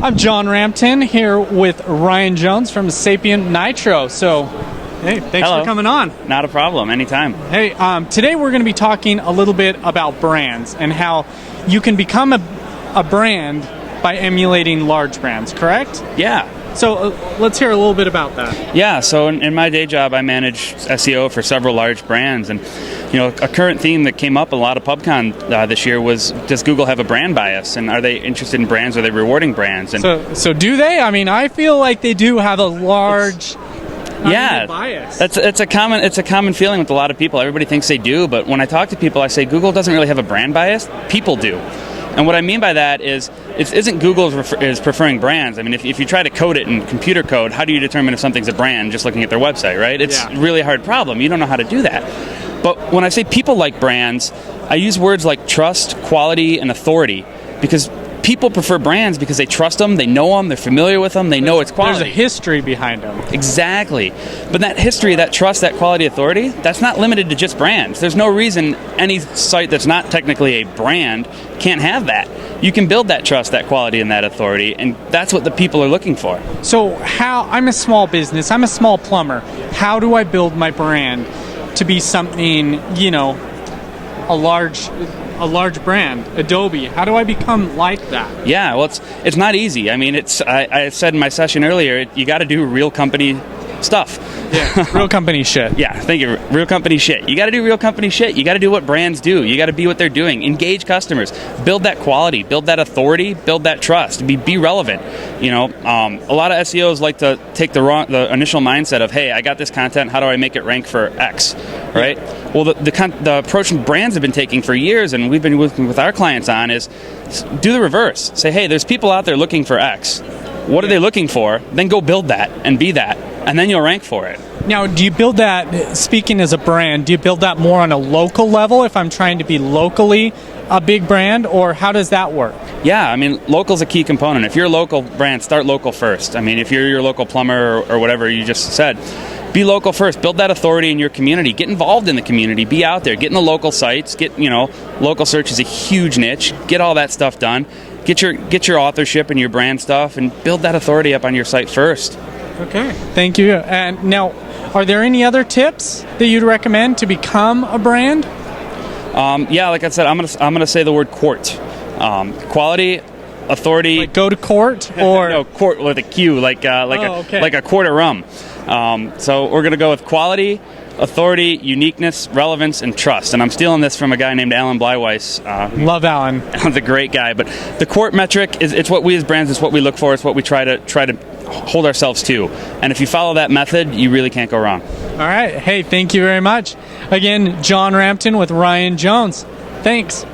I'm John Rampton here with Ryan Jones from SapientNitro. So, hey, thanks Hello. for coming on. Not a problem, anytime. Hey, today we're going to be talking a little bit about brands and how you can become a brand by emulating large brands, correct? Yeah. So let's hear a little bit about that. Yeah, so in my day job, I manage SEO for several large brands. And, you know, a current theme that came up in a lot of PubCon this year was, does Google have a brand bias? And are they interested in brands? Are they rewarding brands? And so do they? I mean, I feel like they do have a large bias. It's a common feeling with a lot of people. Everybody thinks they do, but when I talk to people, I say Google doesn't really have a brand bias. People do. And what I mean by that is, it isn't Google is preferring brands. I mean, if you try to code it in computer code, how do you determine if something's a brand just looking at their website, right? It's a really hard problem. You don't know how to do that. But when I say people like brands, I use words like trust, quality, and authority, because people prefer brands because they trust them, they know them, they're familiar with them, they know it's quality. There's a history behind them. Exactly. But that history, that trust, that quality, authority, that's not limited to just brands. There's no reason any site that's not technically a brand can't have that. You can build that trust, that quality, and that authority, and that's what the people are looking for. So I'm a small business, I'm a small plumber. How do I build my brand to be something, you know, a large brand, Adobe? How do I become like that? Yeah, well, it's not easy. I mean, I said in my session earlier, you got to do real company stuff. Yeah, real company shit. Yeah, thank you. Real company shit. You got to do real company shit. You got to do what brands do. You got to be what they're doing. Engage customers. Build that quality. Build that authority. Build that trust. Be relevant. You know, a lot of SEOs like to take the initial mindset of, hey, I got this content. How do I make it rank for X? Right? Yeah. Well, the approach brands have been taking for years, and we've been working with our clients on, is do the reverse. Say, hey, there's people out there looking for X. What are they looking for? Then go build that and be that, and then you'll rank for it. Now, do you build that, speaking as a brand, do you build that more on a local level if I'm trying to be locally a big brand, or how does that work? Yeah, I mean, local's a key component. If you're a local brand, start local first. I mean, if you're your local plumber or whatever you just said, be local first. Build that authority in your community. Get involved in the community. Be out there. Get in the local sites. Local search is a huge niche. Get all that stuff done. Get your authorship and your brand stuff, and build that authority up on your site first. Okay, thank you. And now, are there any other tips that you'd recommend to become a brand? Yeah, like I said, I'm gonna say the word court. Quality, authority. Like go to court, or no, court with a Q, like a quart of rum. So we're gonna go with quality, authority, uniqueness, relevance, and trust. And I'm stealing this from a guy named Alan Bleiweiss. Love Alan. Alan's a great guy. But the court metric it's what we as brands, it's what we look for, it's what we try to hold ourselves to. And if you follow that method, you really can't go wrong. All right. Hey, thank you very much. Again, John Rampton with Ryan Jones. Thanks.